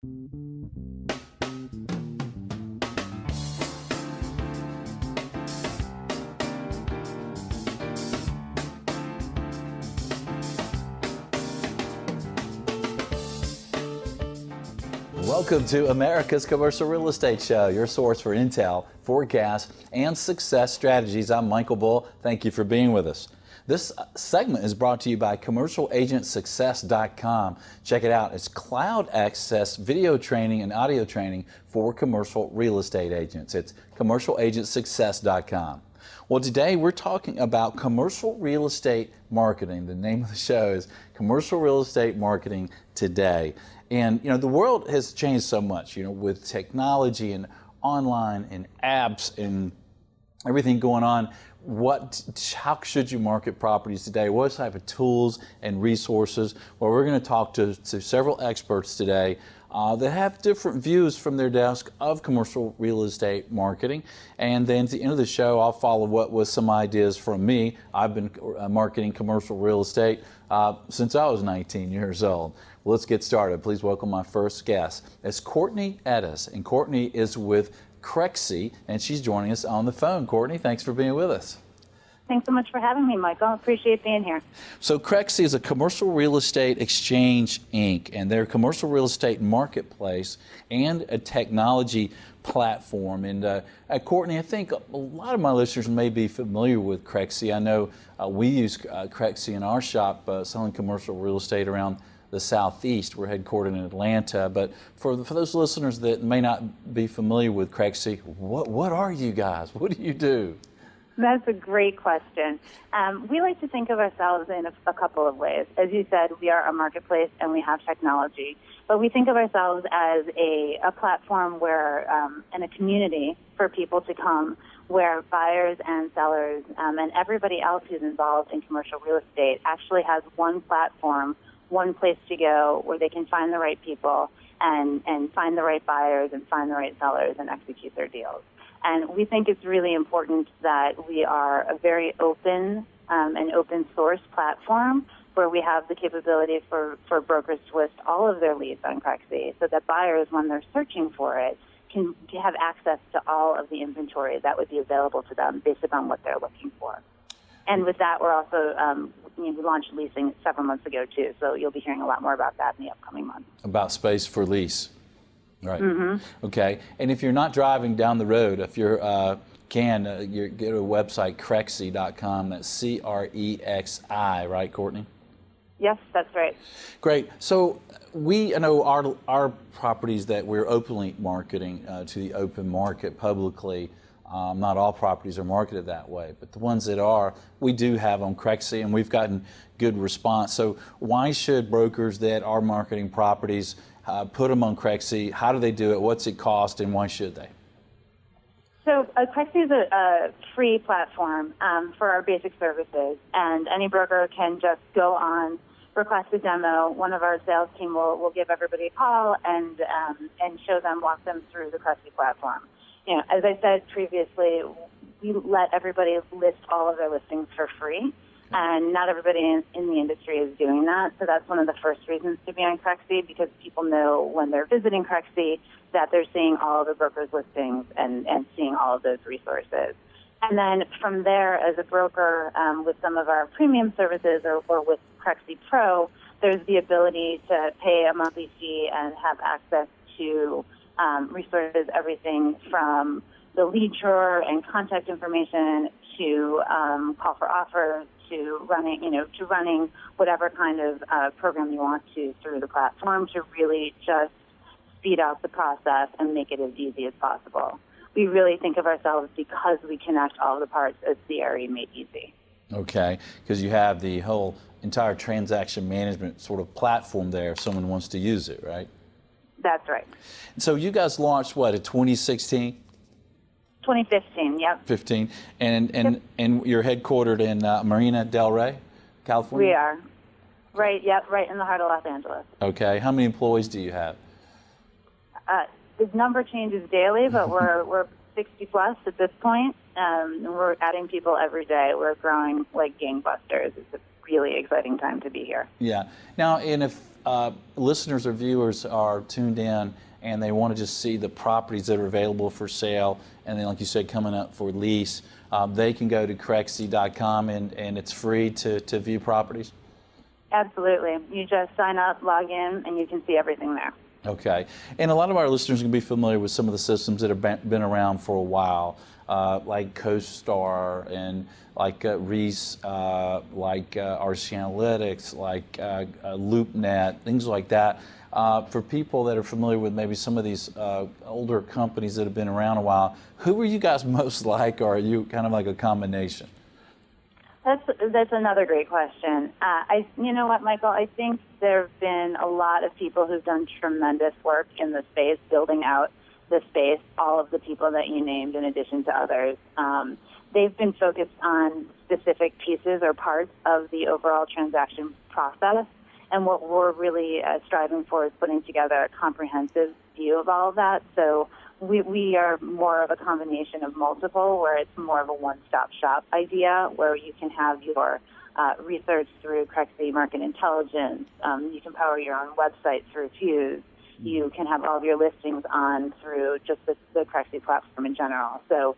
Welcome to America's Commercial Real Estate Show, your source for intel, forecasts, and success strategies. I'm Michael Bull. Thank you for being with us. This segment is brought to you by CommercialAgentSuccess.com. Check it out. It's cloud access video training and audio training for commercial real estate agents. It's CommercialAgentSuccess.com. Well, today we're talking about commercial real estate marketing. The name of the show is Commercial Real Estate Marketing Today. And, the world has changed so much, with technology and online and apps and everything going on. How should you market properties today? What type of tools and resources? Well, we're going to talk to several experts today that have different views from their desk of commercial real estate marketing. And then at the end of the show, I'll follow up with some ideas from me. I've been marketing commercial real estate since I was 19 years old. Well, let's get started. Please welcome my first guest. It's Courtney Ettus, and Courtney is with CREXi, and she's joining us on the phone. Courtney, thanks for being with us. Thanks so much for having me, Michael. Appreciate being here. So CREXi is a commercial real estate exchange, Inc., and they're a commercial real estate marketplace and a technology platform. And Courtney, I think a lot of my listeners may be familiar with CREXi. I know we use CREXi in our shop selling commercial real estate around the Southeast. We're headquartered in Atlanta, but for those listeners that may not be familiar with CREXi, what are you guys? What do you do? That's a great question. We like to think of ourselves in a couple of ways. As you said, we are a marketplace and we have technology, but we think of ourselves as a platform where and a community for people to come where buyers and sellers and everybody else who's involved in commercial real estate actually has one platform, one place to go where they can find the right people and find the right buyers and find the right sellers and execute their deals. And we think it's really important that we are a very open and open source platform where we have the capability for brokers to list all of their leads on CREXi so that buyers, when they're searching for it, can have access to all of the inventory that would be available to them based upon what they're looking for. And with that, we're also, we launched leasing several months ago, too, so you'll be hearing a lot more about that in the upcoming months. About space for lease. Right. Mm-hmm. Okay. And if you're not driving down the road, if you're you go to a website, CREXi.com. That's CREXi, right, Courtney? Yes, that's right. Great. So I know our properties that we're openly marketing to the open market publicly. Not all properties are marketed that way, but the ones that are, we do have on CREXi, and we've gotten good response. So why should brokers that are marketing properties put them on CREXi? How do they do it? What's it cost, and why should they? So CREXi is a free platform for our basic services, and any broker can just go on, request a demo. One of our sales team will give everybody a call and show them, walk them through the CREXi platform. As I said previously, we let everybody list all of their listings for free, and not everybody in the industry is doing that. So that's one of the first reasons to be on CREXi, because people know when they're visiting CREXi that they're seeing all of the brokers' listings and seeing all of those resources. And then from there, as a broker, with some of our premium services or with CREXi Pro, there's the ability to pay a monthly fee and have access to resources, everything from the lead drawer and contact information to call for offers to running whatever kind of program you want to through the platform to really just speed out the process and make it as easy as possible. We really think of ourselves, because we connect all the parts, as CRE made easy. Okay, because you have the whole entire transaction management sort of platform there if someone wants to use it, right? That's right. So you guys launched what, in 2016? 2015, yep. 15, and you're headquartered in Marina Del Rey, California? We are. Right, yep, right in the heart of Los Angeles. Okay, how many employees do you have? The number changes daily, but we're 60 plus at this point. We're adding people every day. We're growing like gangbusters. It's a really exciting time to be here. Yeah. Now, and if listeners or viewers are tuned in and they want to just see the properties that are available for sale, and then, like you said, coming up for lease, they can go to CREXi.com and it's free to view properties? Absolutely. You just sign up, log in, and you can see everything there. Okay. And a lot of our listeners can be familiar with some of the systems that have been around for a while, like CoStar and like Reese, like RC Analytics, like LoopNet, things like that. For people that are familiar with maybe some of these older companies that have been around a while, who are you guys most like, or are you kind of like a combination? That's another great question. You know what, Michael? I think there have been a lot of people who've done tremendous work in the space, building out the space. All of the people that you named, in addition to others, they've been focused on specific pieces or parts of the overall transaction process. And what we're really striving for is putting together a comprehensive view of all of that. So we are more of a combination of multiple, where it's more of a one-stop shop idea, where you can have your research through CREXi Market Intelligence. You can power your own website through Fuse. You can have all of your listings on through just the CREXi platform in general. So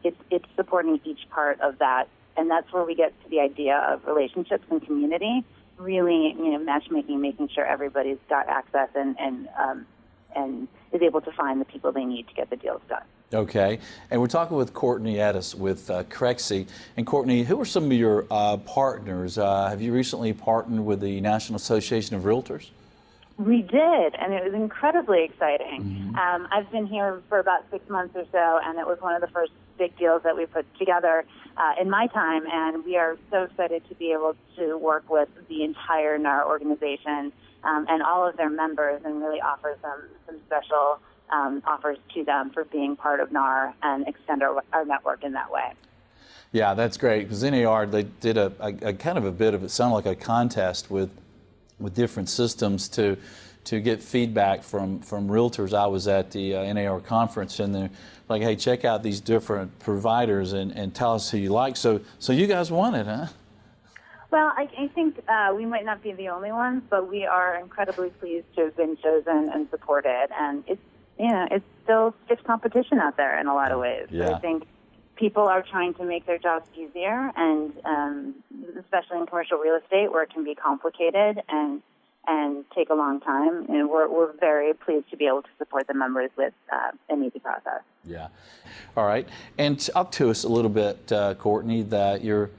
it's supporting each part of that, and that's where we get to the idea of relationships and community. Really, matchmaking, making sure everybody's got access and is able to find the people they need to get the deals done. Okay, and we're talking with Courtney Ettus with CREXi. And Courtney, who are some of your partners? Have you recently partnered with the National Association of Realtors? We did, and it was incredibly exciting. Mm-hmm. I've been here for about 6 months or so, and it was one of the first big deals that we put together in my time, and we are so excited to be able to work with the entire NAR organization and all of their members, and really offer some special offers to them for being part of NAR and extend our network in that way. Yeah, that's great, because NAR, they did a kind of a bit of, it sounded like a contest with different systems to get feedback from realtors. I was at the NAR conference, and they're like, hey, check out these different providers and tell us who you like. So you guys won it, huh? Well, I think we might not be the only ones, but we are incredibly pleased to have been chosen and supported. And it's still stiff competition out there in a lot of ways. Yeah. I think people are trying to make their jobs easier, and especially in commercial real estate, where it can be complicated and take a long time. And we're very pleased to be able to support the members with an easy process. Yeah. All right. And talk to us a little bit, Courtney, that you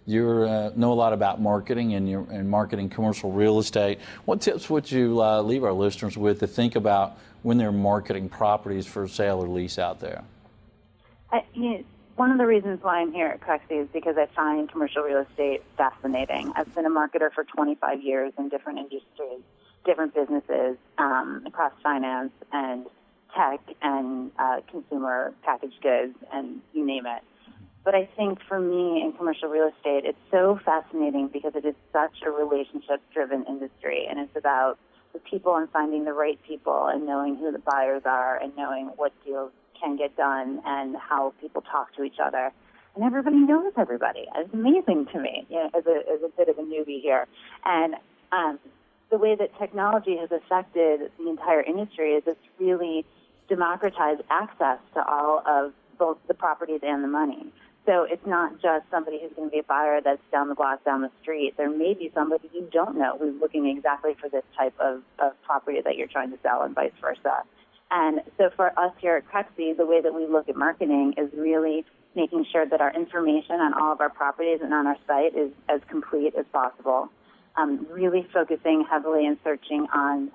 know a lot about marketing and marketing commercial real estate. What tips would you leave our listeners with to think about when they're marketing properties for sale or lease out there? One of the reasons why I'm here at CREXi is because I find commercial real estate fascinating. I've been a marketer for 25 years in different industries, different businesses, across finance and tech and consumer packaged goods, and you name it. But I think for me in commercial real estate, it's so fascinating because it is such a relationship-driven industry, and it's about the people and finding the right people and knowing who the buyers are and knowing what deals can get done and how people talk to each other. And everybody knows everybody. It's amazing to me, as a bit of a newbie here. And the way that technology has affected the entire industry is it's really democratized access to all of both the properties and the money. So it's not just somebody who's going to be a buyer that's down the block, down the street. There may be somebody you don't know who's looking exactly for this type of property that you're trying to sell, and vice versa. And so for us here at CREXi, the way that we look at marketing is really making sure that our information on all of our properties and on our site is as complete as possible. Really focusing heavily and searching on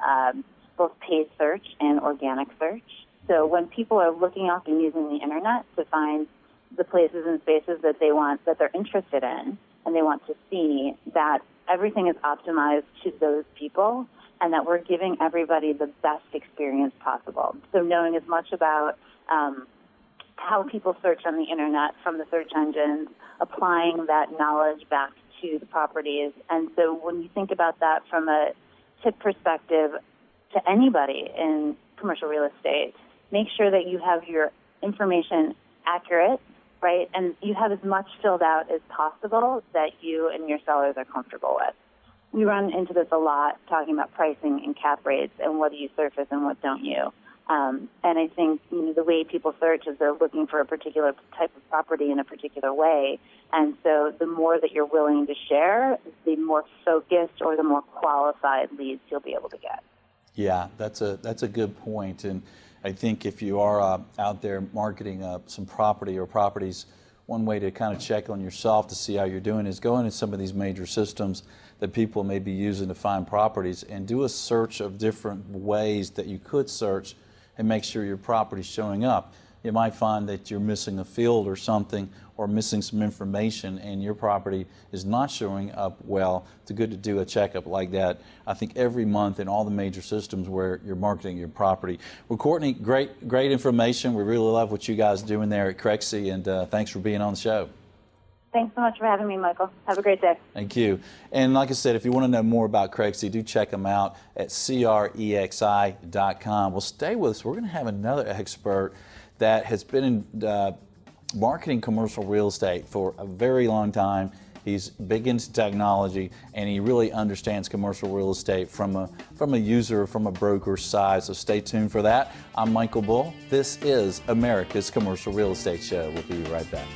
both paid search and organic search. So when people are looking up and using the internet to find the places and spaces that they want, that they're interested in, and they want to see, that everything is optimized to those people, and that we're giving everybody the best experience possible. So knowing as much about how people search on the internet from the search engines, applying that knowledge back to the properties. And so when you think about that from a tip perspective to anybody in commercial real estate, make sure that you have your information accurate right? And you have as much filled out as possible that you and your sellers are comfortable with. We run into this a lot, talking about pricing and cap rates and what do you surface and what don't you. And I think the way people search is they're looking for a particular type of property in a particular way. And so the more that you're willing to share, the more focused or the more qualified leads you'll be able to get. Yeah, that's a good point. And I think if you are out there marketing some property or properties, one way to kind of check on yourself to see how you're doing is go into some of these major systems that people may be using to find properties and do a search of different ways that you could search and make sure your property's showing up. You might find that you're missing a field or something, or missing some information, and your property is not showing up well. It's good to do a checkup like that, I think, every month in all the major systems where you're marketing your property. Well, Courtney, great information. We really love what you guys are doing there at CREXi, and thanks for being on the show. Thanks so much for having me, Michael. Have a great day. Thank you. And like I said, if you want to know more about CREXi, do check them out at CREXi.com. Well, stay with us. We're going to have another expert that has been in marketing commercial real estate for a very long time. He's big into technology, and he really understands commercial real estate from a user, from a broker's side. So stay tuned for that. I'm Michael Bull. This is America's Commercial Real Estate Show. We'll be right back.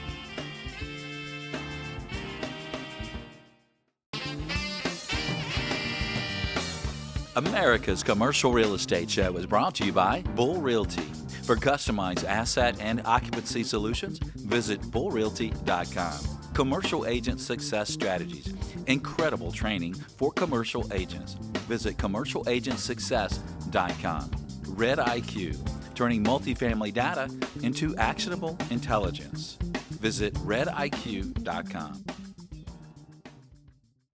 America's Commercial Real Estate Show is brought to you by Bull Realty. For customized asset and occupancy solutions, visit bullrealty.com. Commercial Agent Success Strategies. Incredible training for commercial agents. Visit commercialagentsuccess.com. Red IQ. Turning multifamily data into actionable intelligence. Visit rediq.com.